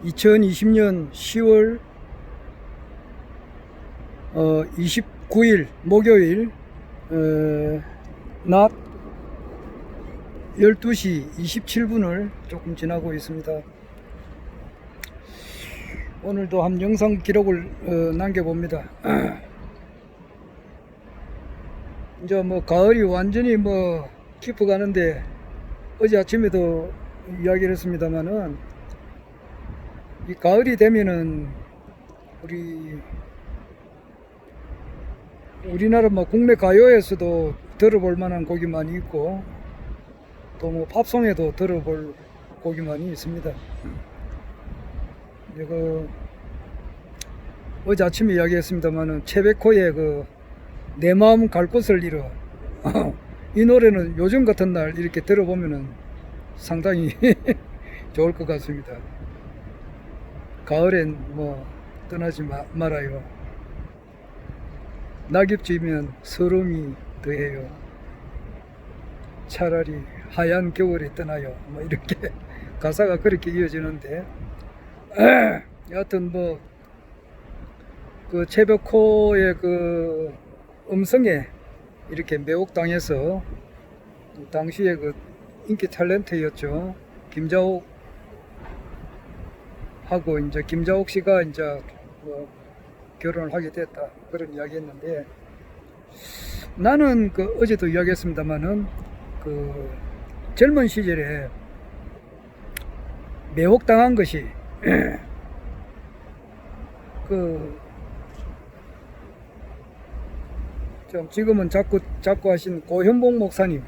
2020년 10월 29일 목요일 낮 12시 27분을 조금 지나고 있습니다. 오늘도 한 영상 기록을 남겨봅니다. 이제 뭐 가을이 완전히 뭐 깊어가는데, 어제 아침에도 이야기를 했습니다만은, 이 가을이 되면은 우리나라 뭐 국내 가요에서도 들어볼 만한 곡이 많이 있고, 또 뭐 팝송에도 들어볼 곡이 많이 있습니다. 이거 어제 아침에 이야기했습니다만은, 최백호의 내 마음 갈 곳을 잃어. 이 노래는 요즘 같은 날 이렇게 들어보면은 상당히 좋을 것 같습니다. 가을엔 뭐 떠나지 말아요. 낙엽지면 서름이 더해요. 차라리 하얀 겨울에 떠나요. 뭐 이렇게 가사가 그렇게 이어지는데, 여하튼 뭐 최백호의 음성에 이렇게 매혹당해서, 당시에 인기 탤런트였죠. 김자옥 하고, 이제 김자옥 씨가 이제 뭐 결혼을 하게 됐다, 그런 이야기 했는데, 나는 어제도 이야기했습니다만은, 젊은 시절에 매혹당한 것이 좀 지금은 자꾸 하신 고현봉 목사님,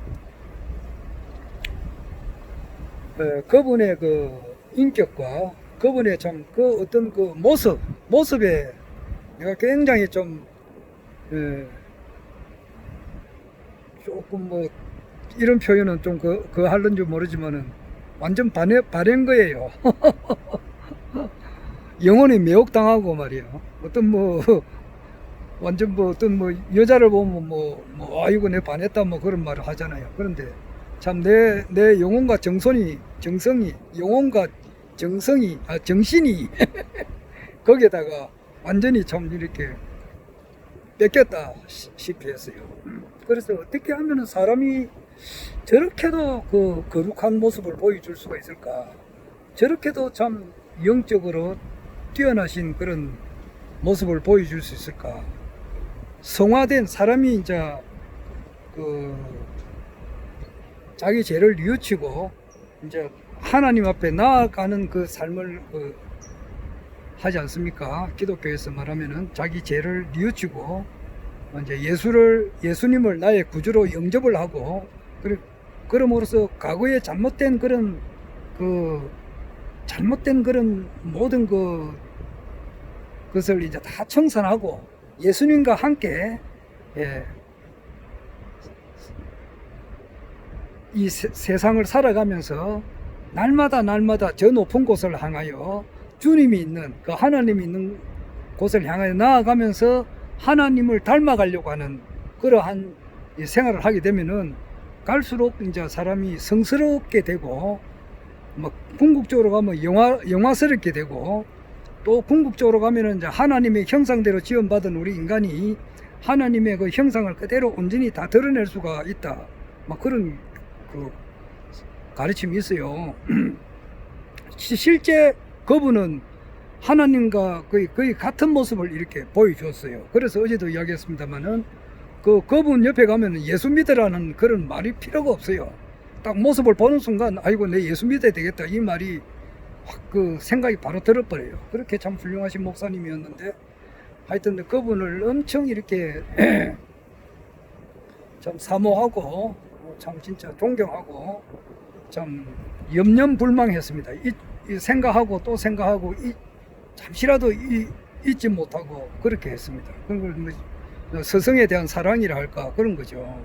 그분의 인격과 그분의 참 어떤 모습에 내가 굉장히 좀 조금 뭐 이런 표현은 좀 하는 줄 모르지만은 완전 반한 거예요. 영혼이 매혹당하고 말이에요. 어떤 완전 어떤 여자를 보면 아이고 내 반했다 뭐 그런 말을 하잖아요. 그런데 참 내 영혼과 정신이 거기에다가 완전히 참 이렇게 뺏겼다 싶이 했어요. 그래서 어떻게 하면 사람이 저렇게도 거룩한 모습을 보여줄 수가 있을까? 저렇게도 참 영적으로 뛰어나신 그런 모습을 보여줄 수 있을까? 성화된 사람이 이제 자기 죄를 뉘우치고 이제 하나님 앞에 나아가는 그 삶을 하지 않습니까? 기독교에서 말하면은 자기 죄를 뉘우치고 이제 예수님을 나의 구주로 영접을 하고, 그럼으로써 과거에 잘못된 그런 모든 것을 이제 다 청산하고 예수님과 함께 이 세상을 살아가면서 날마다 저 높은 곳을 향하여, 주님이 있는 하나님이 있는 곳을 향하여 나아가면서 하나님을 닮아가려고 하는 그러한 생활을 하게 되면은 갈수록 이제 사람이 성스럽게 되고, 뭐 궁극적으로 가면 영화스럽게 되고, 또 궁극적으로 가면은 이제 하나님의 형상대로 지원받은 우리 인간이 하나님의 형상을 그대로 온전히 다 드러낼 수가 있다, 막 그런 가르침이 있어요. 실제 그분은 하나님과 거의 같은 모습을 이렇게 보여줬어요. 그래서 어제도 이야기했습니다만은, 그분 옆에 가면 예수 믿으라는 그런 말이 필요가 없어요. 딱 모습을 보는 순간 아이고 내 예수 믿어야 되겠다, 이 말이 확 생각이 바로 들어버려요. 그렇게 참 훌륭하신 목사님이었는데, 하여튼 그분을 엄청 이렇게 참 사모하고 참 진짜 존경하고 참 염려불망했습니다. 이 생각하고 또 생각하고 잠시라도 잊지 못하고 그렇게 했습니다. 그런 걸 스승에 대한 사랑이라 할까, 그런 거죠.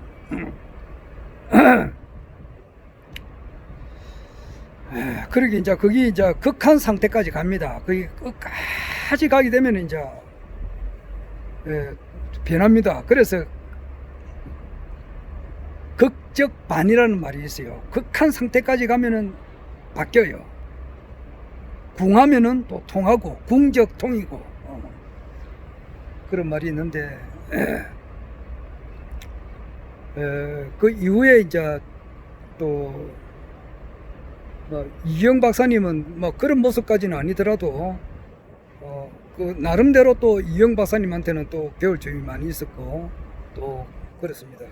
그러게 이제 거기 이제 극한 상태까지 갑니다. 거기 끝까지 가게 되면 이제 변합니다. 그래서 극적반이라는 말이 있어요. 극한 상태까지 가면은 바뀌어요. 궁하면은 또 통하고 궁적통이고 그런 말이 있는데 그 이후에 이제 또 뭐 이경 박사님은 뭐 그런 모습까지는 아니더라도 그 나름대로 또 이경 박사님한테는 또 배울 점이 많이 있었고 또 그렇습니다.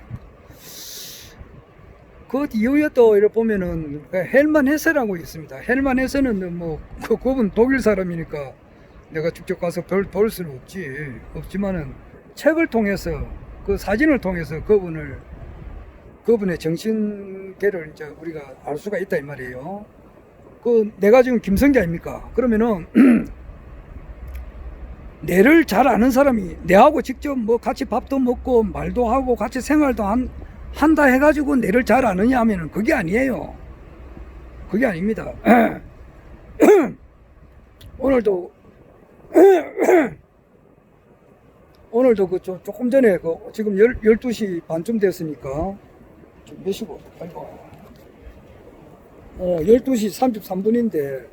그 이후에 또 이렇게 보면은 헬만 헤세라고 있습니다. 헬만 헤세는 뭐 그분 독일 사람이니까 내가 직접 가서 볼 수는 없지만은 책을 통해서 그 사진을 통해서 그분의 정신계를 이제 우리가 알 수가 있다 이 말이에요. 내가 지금 김성기 아닙니까? 그러면은 내를 잘 아는 사람이 내하고 직접 뭐 같이 밥도 먹고 말도 하고 같이 생활도 한다 해가지고 내를 잘 아느냐 하면은 그게 아니에요. 그게 아닙니다. 오늘도 조금 전에 지금 12시 반쯤 됐으니까 몇 시고? 아이고. 12시 33분인데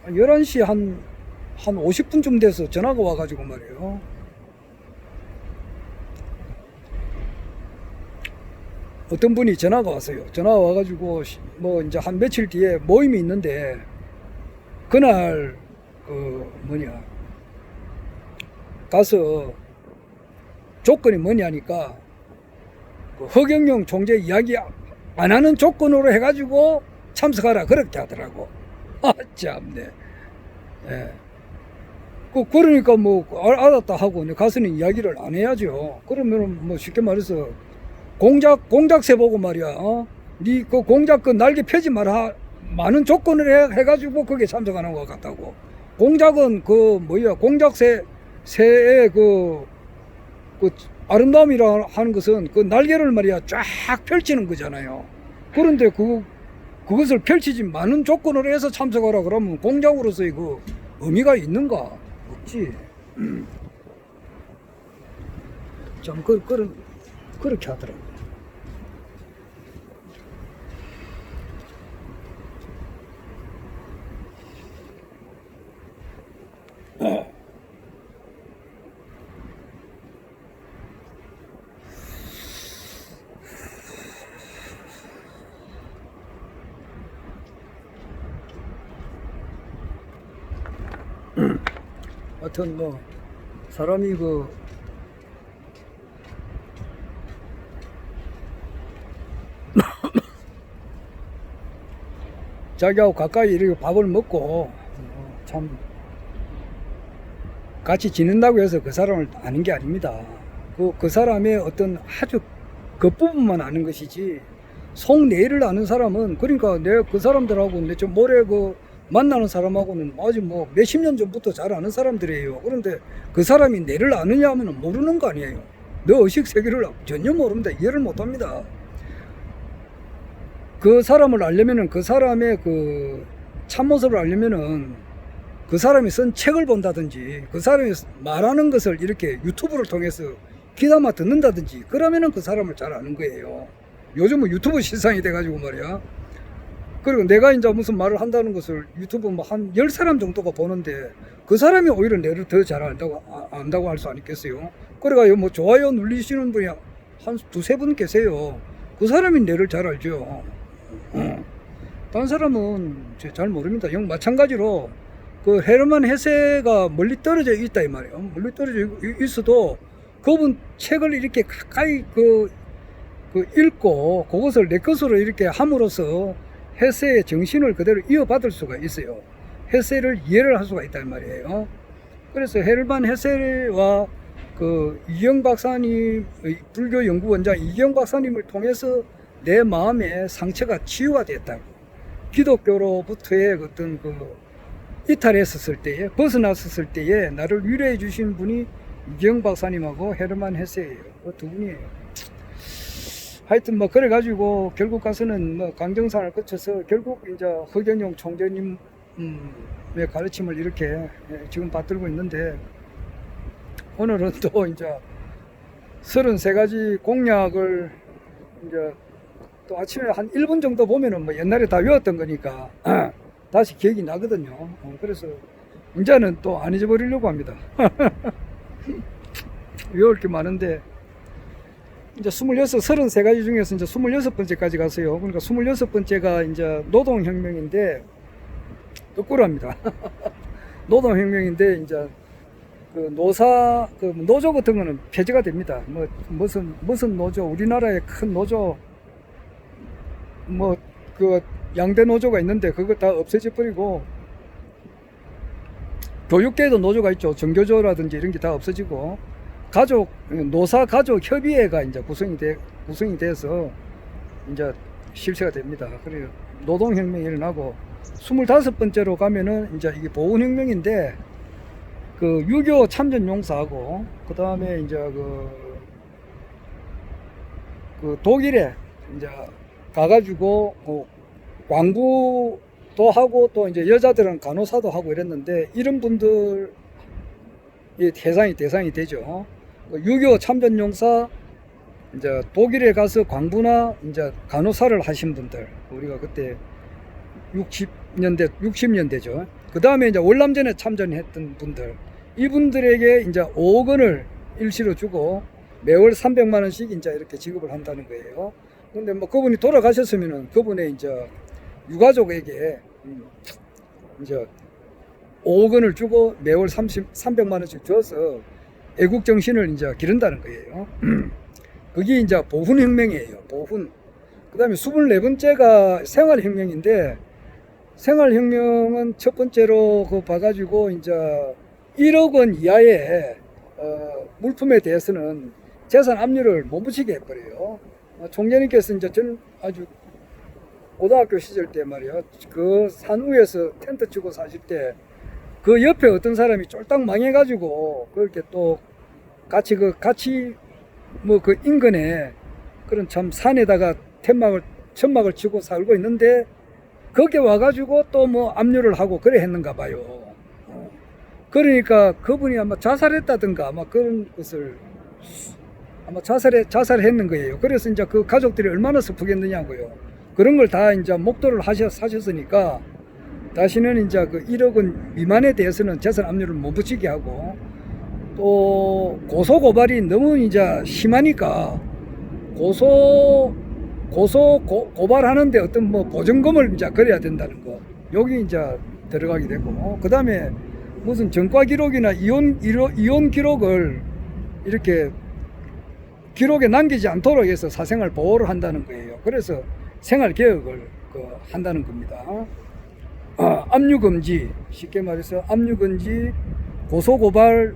11시 한 50분쯤 돼서 전화가 와가지고 말이에요. 어떤 분이 전화가 왔어요. 전화가 와가지고 뭐 이제 한 며칠 뒤에 모임이 있는데 그날 가서 조건이 뭐냐니까 허경영 총재 이야기 안 하는 조건으로 해가지고 참석하라 그렇게 하더라고. 아 참네. 예. 그러니까 뭐 알았다 하고 가서는 이야기를 안 해야죠. 그러면 뭐 쉽게 말해서 공작새 보고 말이야. 니 그 공작 그 날개 펴지 마라. 많은 조건을 해가지고 거기에 참석하는 것 같다고. 공작은 공작새의 그 아름다움이라 하는 것은 그 날개를 말이야 쫙 펼치는 거잖아요. 그런데 그것을 펼치지 많은 조건을 해서 참석하라 그러면 공작으로서의 그 의미가 있는가? 없지. 참 그렇게 하더라고. 하여튼 뭐 사람이 자기하고 가까이 이렇게 밥을 먹고 참 같이 지낸다고 해서 그 사람을 아는 게 아닙니다. 그 사람의 어떤 아주 겉부분만 아는 것이지 속내를 아는 사람은 그러니까 내가 그 사람들하고 좀 모레 만나는 사람하고는 아주 뭐 몇십 년 전부터 잘 아는 사람들이에요. 그런데 그 사람이 내를 아느냐 하면 모르는 거 아니에요. 내 의식 세계를 전혀 모릅니다. 이해를 못 합니다. 그 사람을 알려면은 그 사람의 그 참모습을 알려면은 그 사람이 쓴 책을 본다든지 그 사람이 말하는 것을 이렇게 유튜브를 통해서 귀담아 듣는다든지 그러면은 그 사람을 잘 아는 거예요. 요즘은 유튜브 시상이 돼가지고 말이야. 그리고 내가 이제 무슨 말을 한다는 것을 유튜브 뭐 한 10사람 정도가 보는데 그 사람이 오히려 내를 더 잘 안다고 할 수 아니겠어요? 그래가 뭐 좋아요 눌리시는 분이 한 두세 분 계세요. 그 사람이 내를 잘 알죠. 다른 사람은 잘 모릅니다. 마찬가지로 그 헤르만 헤세가 멀리 떨어져 있다 이 말이에요. 멀리 떨어져 있어도 그분 책을 이렇게 가까이 읽고 그것을 내 것으로 이렇게 함으로써 헤세의 정신을 그대로 이어받을 수가 있어요. 헤세를 이해를 할 수가 있단 말이에요. 그래서 헤르만 헤세와 이경 박사님, 불교 연구원장 이경 박사님을 통해서 내 마음의 상처가 치유가 됐다고. 기독교로부터의 어떤 이탈했었을 때에, 벗어났었을 때에 나를 위로해 주신 분이 이경 박사님하고 헤르만 헤세예요. 그 두 분이에요. 하여튼 뭐 그래가지고 결국 가서는 뭐 강정산을 거쳐서 결국 이제 허경영 총재님의 가르침을 이렇게 지금 받들고 있는데 오늘은 또 이제 33가지 공약을 이제 또 아침에 한 1분 정도 보면은 뭐 옛날에 다 외웠던 거니까 다시 기억이 나거든요. 그래서 이제는 또 안 잊어버리려고 합니다. 외울 게 많은데 이제 26, 33가지 중에서 이제 26번째까지 갔어요. 그러니까 26번째가 이제 노동혁명인데 거꾸로 합니다. 노동혁명인데 이제 그 노조 같은 거는 폐지가 됩니다. 뭐 무슨 노조, 우리나라의 큰 노조 뭐 그 양대 노조가 있는데 그거 다 없어져 버리고, 교육계에도 노조가 있죠. 정교조라든지 이런 게 다 없어지고, 노사 가족 협의회가 이제 구성이 돼서 이제 실체가 됩니다. 그래요. 노동혁명이 일어나고, 25번째로 가면은 이제 이게 보훈혁명인데, 그 6.25 참전용사하고, 그 다음에 이제 그 독일에 이제 가가지고 광부도 하고 또 이제 여자들은 간호사도 하고 이랬는데, 이런 분들이 대상이 되죠. 6.25 참전용사, 이제 독일에 가서 광부나 이제 간호사를 하신 분들, 우리가 그때 60년대죠. 그 다음에 이제 월남전에 참전했던 분들, 이분들에게 이제 5억 원을 일시로 주고 매월 300만 원씩 이제 이렇게 지급을 한다는 거예요. 근데 뭐 그분이 돌아가셨으면은 그분의 이제 유가족에게 이제 5억 원을 주고 매월 300만 원씩 줘서 애국 정신을 이제 기른다는 거예요. 그게 이제 보훈혁명이에요. 보훈. 그 다음에 24번째가 생활혁명인데, 생활혁명은 첫 번째로 그 봐가지고 이제 1억 원 이하의 물품에 대해서는 재산 압류를 못 붙이게 해버려요. 총재님께서 이제 저는 아주 고등학교 시절 때 말이야, 그 산 위에서 텐트 치고 사실 때 그 옆에 어떤 사람이 쫄딱 망해가지고 그렇게 또 같이 뭐 그 인근에 그런 참 산에다가 천막을 치고 살고 있는데, 거기 와가지고 또 뭐 압류를 하고 그래 했는가 봐요. 그러니까 그분이 아마 자살했다든가 아마 그런 것을 아마 자살했는 거예요. 그래서 이제 그 가족들이 얼마나 슬프겠느냐고요. 그런 걸 다 이제 목도를 하셨으니까 다시는 이제 그 1억 원 미만에 대해서는 재산 압류를 못 붙이게 하고, 또 고소 고발이 너무 이제 심하니까 고발하는데 어떤 뭐 보증금을 이제 걸어야 된다는 거, 여기 이제 들어가게 되고, 그 다음에 무슨 전과 기록이나 이혼 기록을 이렇게 기록에 남기지 않도록 해서 사생활 보호를 한다는 거예요. 그래서 생활 개혁을 한다는 겁니다. 압류금지, 쉽게 말해서 압류금지, 고소고발,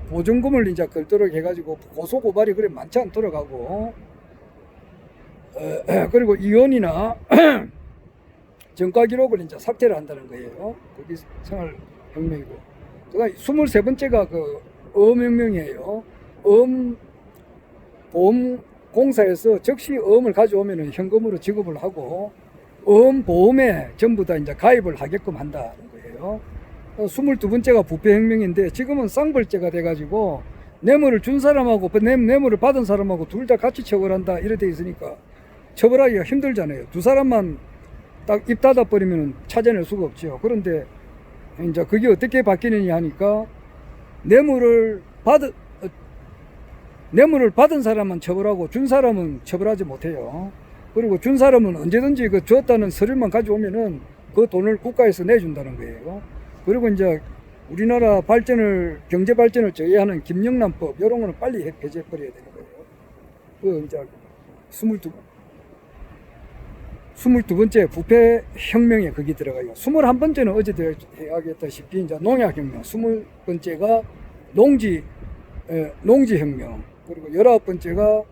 보증금을 이제 걸도록 해가지고 고소고발이 그래 많지 않도록 하고, 그리고 이혼이나 전과 기록을 이제 삭제를 한다는 거예요. 그게 생활혁명이고. 그다음 23번째가 그 어업혁명이에요. 보험공사에서 즉시 어음을 가져오면은 현금으로 지급을 하고, 보험에 전부 다 이제 가입을 하게끔 한다는 거예요. 22번째가 부패혁명인데, 지금은 쌍벌죄가 돼가지고 뇌물을 준 사람하고 뇌물을 받은 사람하고 둘 다 같이 처벌한다 이래 돼 있으니까 처벌하기가 힘들잖아요. 두 사람만 딱 입 닫아 버리면 찾아낼 수가 없죠. 그런데 이제 그게 어떻게 바뀌느냐 하니까, 뇌물을 받은 사람만 처벌하고 준 사람은 처벌하지 못해요. 그리고 준 사람은 언제든지 그 줬다는 서류만 가져오면은 그 돈을 국가에서 내준다는 거예요. 그리고 이제 우리나라 경제 발전을 저해하는 김영란법, 이런 거는 빨리 폐지해버려야 되는 거예요. 그 이제 22번째 부패혁명에 거기 들어가요. 21번째는 어제 이야기했다시피 이제 농약혁명, 20번째가 농지혁명, 그리고 19번째가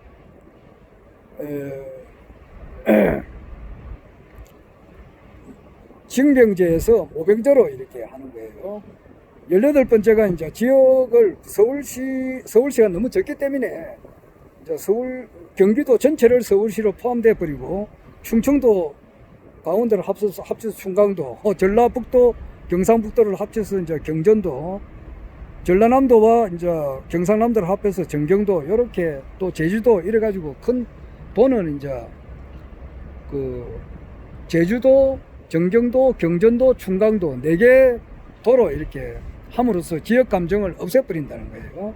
징병제에서 모병제로 이렇게 하는 거예요. 18번째가 이제 지역을 서울시가 너무 적기 때문에 이제 경기도 전체를 서울시로 포함돼 버리고, 충청도 강원도를 합쳐서 충강도, 전라북도, 경상북도를 합쳐서 이제 경전도, 전라남도와 이제 경상남도를 합해서 전경도, 이렇게 또 제주도 이래 가지고 큰 도는 이제 그 제주도, 정경도, 경전도, 충강도 4개 도로 이렇게 함으로써 지역 감정을 없애버린다는 거예요.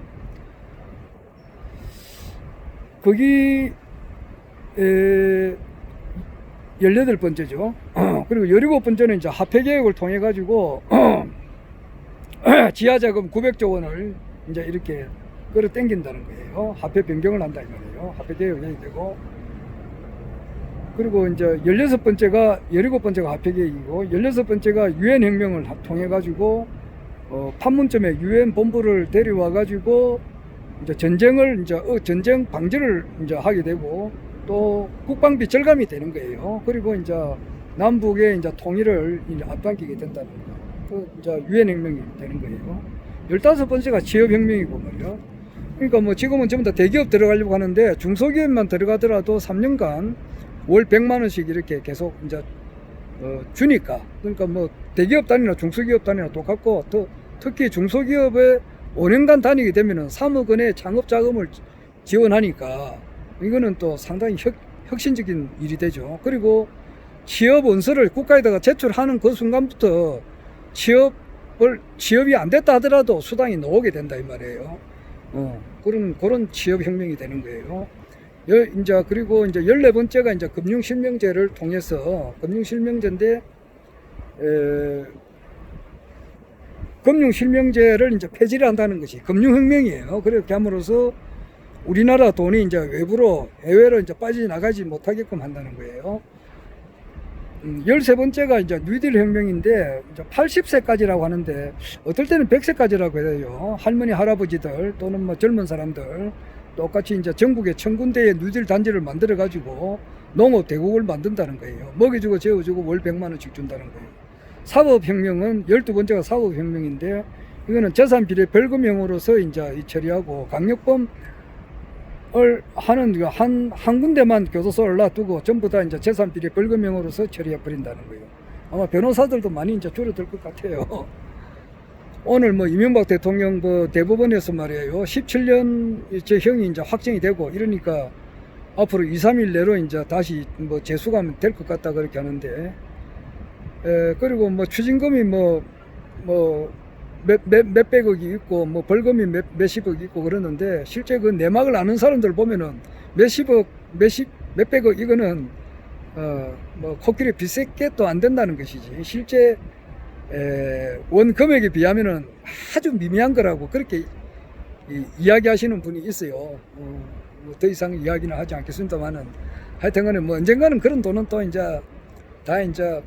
거기 18번째죠. 그리고 17번째는 이제 화폐 개혁을 통해 가지고 지하자금 900조 원을 이제 이렇게 끌어 당긴다는 거예요. 화폐 변경을 한다 이 말이에요. 화폐 개혁이 되고, 그리고 이제 17번째가 화폐 개혁이고, 16번째가 유엔 혁명을 통해 가지고 판문점에 유엔 본부를 데려와 가지고 이제 전쟁 방지를 이제 하게 되고, 또 국방비 절감이 되는 거예요. 그리고 이제 남북의 이제 통일을 이제 앞당기게 된다는 거. 그 이제 유엔 혁명이 되는 거예요. 15번째가 취업 혁명이고 말이야. 그러니까 뭐 지금은 전부 다 대기업 들어가려고 하는데, 중소기업만 들어가더라도 3년간 월 100만 원씩 이렇게 계속 이제 주니까. 그러니까 뭐 대기업 단위나 중소기업 단위나 똑같고, 특히 중소기업에 5년간 다니게 되면은 3억 원의 창업 자금을 지원하니까 이거는 또 상당히 혁신적인 일이 되죠. 그리고 취업 원서를 국가에다가 제출하는 그 순간부터 취업이 안 됐다 하더라도 수당이 나오게 된다 이 말이에요. 그런 취업 혁명이 되는 거예요. 이제 그리고 이제 14번째가 이제 금융실명제를 통해서, 금융실명제인데 금융실명제를 이제 폐지를 한다는 것이 금융혁명이에요. 그렇게 함으로써 우리나라 돈이 이제 외부로, 해외로 이제 빠져나가지 못하게끔 한다는 거예요. 13번째가 이제 뉴딜 혁명인데, 이제 80세까지라고 하는데, 어떨 때는 100세까지라고 해요. 할머니, 할아버지들, 또는 뭐 젊은 사람들, 똑같이 이제 전국에 1000군데의 뉴딜 단지를 만들어가지고 농업 대국을 만든다는 거예요. 먹여주고 재워주고 월 100만 원씩 준다는 거예요. 사법혁명은 12번째가 사법혁명인데, 이거는 재산비례 벌금형으로서 이제 처리하고, 강력범을 하는 한 군데만 교도소를 놔두고 전부 다 이제 재산비례 벌금형으로서 처리해 버린다는 거예요. 아마 변호사들도 많이 이제 줄어들 것 같아요. 오늘 뭐 이명박 대통령 그 대법원에서 말이에요, 17년 형이 이제 확정이 되고 이러니까 앞으로 2, 3일 내로 이제 다시 뭐 재수가 될 것 같다 그렇게 하는데, 그리고 뭐 추징금이 몇백억이 있고 뭐 벌금이 몇십억 있고 그러는데, 실제 그 내막을 아는 사람들 보면은 몇백억 이거는 뭐 코끼리 빗새끼도 안 된다는 것이지, 실제 원 금액에 비하면은 아주 미미한 거라고 그렇게 이야기하시는 분이 있어요. 더 이상 이야기는 하지 않겠습니다만은, 하여튼간에 뭐 언젠가는 그런 돈은 또 이제 다 이제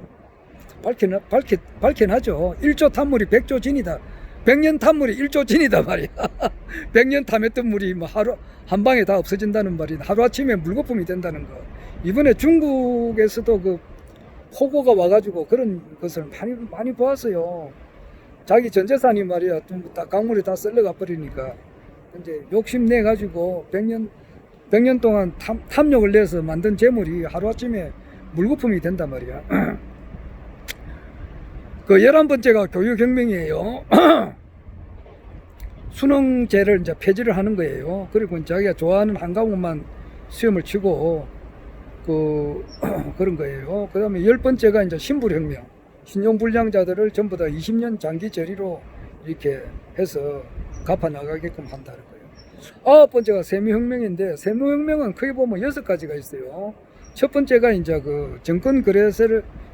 밝혀나죠. 1조 탐물이 100조 진이다. 100년 탐물이 1조 진이다 말이야. 100년 탐했던 물이 뭐 하루 한 방에 다 없어진다는 말이, 하루아침에 물거품이 된다는 거. 이번에 중국에서도 그 폭우가 와가지고 그런 것을 많이 보았어요. 자기 전 재산이 말이야, 다 강물이 다 썰려가 버리니까 이제 욕심내 가지고 100년 동안 탐욕을 내서 만든 재물이 하루아침에 물거품이 된단 말이야. 그 11번째가 교육혁명이에요. 수능제를 이제 폐지를 하는 거예요. 그리고 자기가 좋아하는 한 과목만 시험을 치고 그런 거예요. 그 다음에 10번째가 이제 신불혁명. 신용불량자들을 전부 다 20년 장기 저리로 이렇게 해서 갚아 나가게끔 한다는 거예요. 9번째가 세무혁명인데, 세무혁명은 크게 보면 6가지가 있어요. 첫 번째가 이제 그 정권거래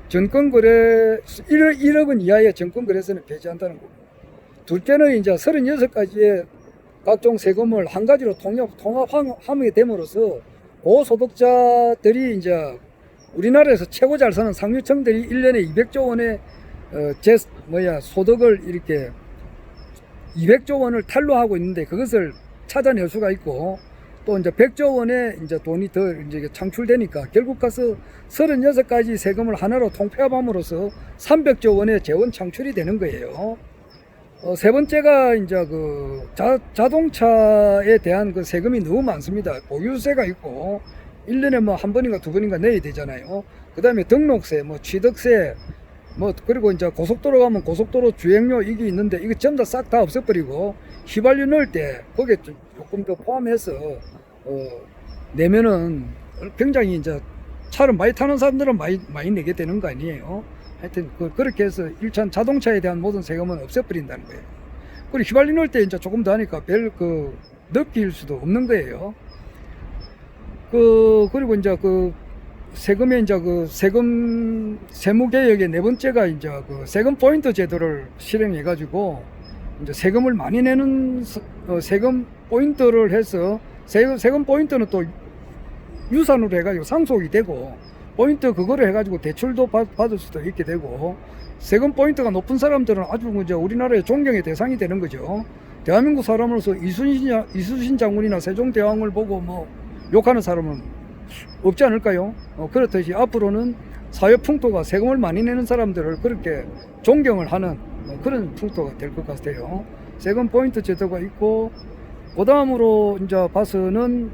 1억 원 이하의 정권거래세는 폐지한다는 거고, 둘째는 이제 36가지의 각종 세금을 한 가지로 통합하게 됨으로써 고소득자들이 이제 우리나라에서 최고 잘 사는 상류층들이 1년에 200조 원의 소득을 이렇게 200조 원을 탈루하고 있는데, 그것을 찾아낼 수가 있고, 또 이제 100조 원의 이제 돈이 더 이제 창출되니까 결국 가서 36가지 세금을 하나로 통폐합함으로써 300조 원의 재원 창출이 되는 거예요. 세 번째가 이제 그 자동차에 대한 그 세금이 너무 많습니다. 보유세가 있고 1년에 뭐 한 번인가 두 번인가 내야 되잖아요. 그 다음에 등록세, 뭐 취득세, 뭐 그리고 이제 고속도로 가면 고속도로 주행료 이게 있는데, 이거 전부 다 싹 다 없애버리고 휘발유 넣을 때 거기에 조금 더 포함해서 내면은 굉장히 이제 차를 많이 타는 사람들은 많이 내게 되는 거 아니에요. 하여튼 그렇게 해서 일단 자동차에 대한 모든 세금은 없애버린다는 거예요. 그리고 휘발유 때 이제 조금 더 하니까 별 느낄 수도 없는 거예요. 그리고 이제 세금의 이제 세무개혁의 네 번째가 이제 세금 포인트 제도를 실행해 가지고 이제 세금을 많이 내는 세금 포인트를 해서 세금 포인트는 또 유산으로 해가지고 상속이 되고 포인트 그거를 해가지고 대출도 받을 수도 있게 되고 세금 포인트가 높은 사람들은 아주 이제 우리나라의 존경의 대상이 되는 거죠. 대한민국 사람으로서 이순신 장군이나 세종대왕을 보고 뭐 욕하는 사람은 없지 않을까요? 그렇듯이 앞으로는 사회 풍토가 세금을 많이 내는 사람들을 그렇게 존경을 하는 그런 풍토가 될 것 같아요. 세금 포인트 제도가 있고 그 다음으로 이제 봐서는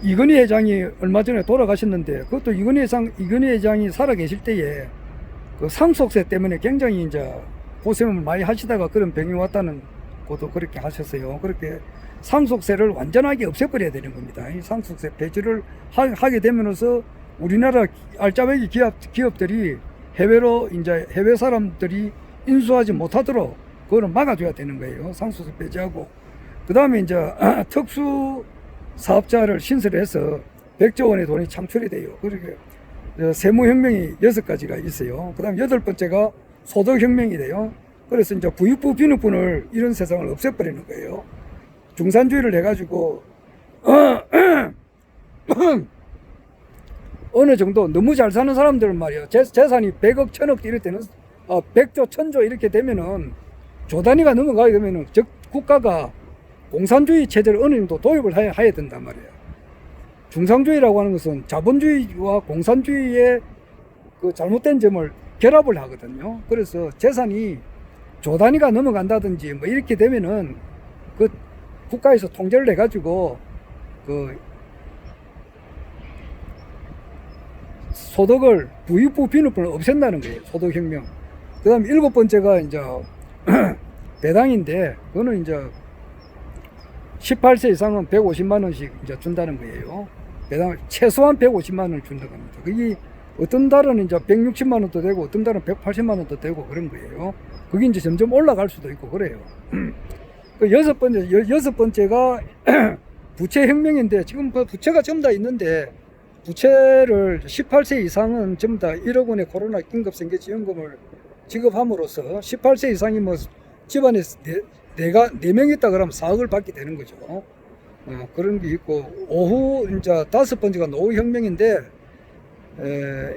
이건희 회장이 얼마 전에 돌아가셨는데 그것도 이건희 회장이 살아 계실 때에 상속세 때문에 굉장히 이제 고생을 많이 하시다가 그런 병이 왔다는 것도 그렇게 하셨어요. 그렇게 상속세를 완전하게 없애버려야 되는 겁니다. 이 상속세 폐지를 하게 되면서 우리나라 알짜배기 기업들이 해외로 이제 해외 사람들이 인수하지 못하도록 그거를 막아줘야 되는 거예요. 상속세 폐지하고. 그 다음에 이제 특수 사업자를 신설해서 100조 원의 돈이 창출이 돼요. 그렇게 세무혁명이 6가지가 있어요. 그 다음에 8번째가 소득혁명이 돼요. 그래서 이제 부익부 빈익분을 이런 세상을 없애버리는 거예요. 중산주의를 해가지고 어느 정도 너무 잘 사는 사람들은 말이에요. 재산이 100억, 1000억 이럴 때는 100조, 1000조 이렇게 되면은 조 단위가 넘어가게 되면은 즉 국가가 공산주의 체제를 어느 정도 도입을 해야 된단 말이에요. 중상주의라고 하는 것은 자본주의와 공산주의의 그 잘못된 점을 결합을 하거든요. 그래서 재산이 조 단위가 넘어간다든지 뭐 이렇게 되면은 그 국가에서 통제를 해가지고 그 소득을 부익부 빈익분을 없앤다는 거예요. 소득혁명. 그 다음에 7번째가 이제 배당인데 그거는 이제 18세 이상은 150만 원씩 이제 준다는 거예요. 배당 최소한 150만 원을 준다고 합니다. 그게 어떤 달은 이제 160만 원도 되고 어떤 달은 180만 원도 되고 그런 거예요. 그게 이제 점점 올라갈 수도 있고 그래요. 그 여섯 번째가 부채혁명인데 지금 그 부채가 전부 다 있는데 부채를 18세 이상은 전부 다 1억 원의 코로나 긴급생계지원금을 지급함으로써 18세 이상이 뭐 집안에 4명 있다 그러면 4억을 받게 되는 거죠. 그런 게 있고 오후 이제 5번째가 노후혁명인데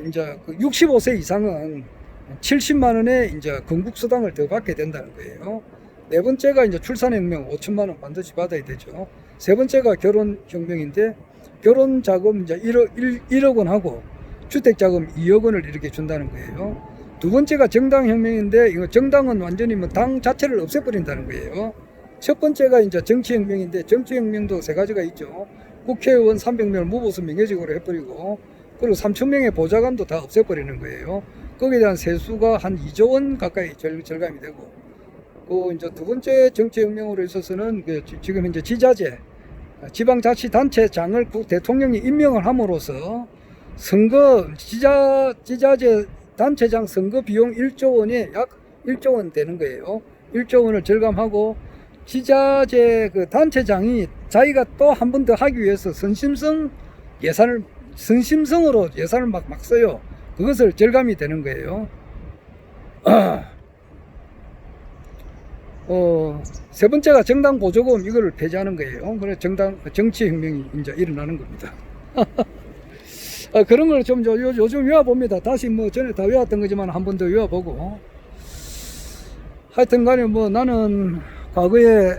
이제 65세 이상은 70만 원의 이제 건국수당을 더 받게 된다는 거예요. 4번째가 이제 출산혁명 5천만 원 반드시 받아야 되죠. 3번째가 결혼혁명인데 결혼자금 이제 1억 원 하고 주택자금 2억 원을 이렇게 준다는 거예요. 2번째가 정당혁명인데 이거 정당은 완전히 뭐 당 자체를 없애버린다는 거예요. 첫 번째가 이제 정치혁명인데 정치혁명도 3가지가 있죠. 국회의원 300명을 무보수 명예직으로 해버리고 그리고 3,000명의 보좌관도 다 없애버리는 거예요. 거기에 대한 세수가 한 2조 원 가까이 절감이 되고 그 이제 2번째 정치혁명으로 있어서는 지금 이제 지자재 지방자치단체장을 대통령이 임명을 함으로써 선거 지자재 단체장 선거 비용 1조 원에 약 1조 원 되는 거예요. 1조 원을 절감하고 지자재 그 단체장이 자기가 또 한 번 더 하기 위해서 선심성으로 예산을 막 써요. 그것을 절감이 되는 거예요. 세 번째가 정당 보조금 이거를 폐지하는 거예요. 그래서 정치혁명이 이제 일어나는 겁니다. 그런 걸 좀 요즘 외워봅니다. 다시 뭐 전에 다 외웠던 거지만 한 번 더 외워보고. 하여튼 간에 뭐 나는 과거에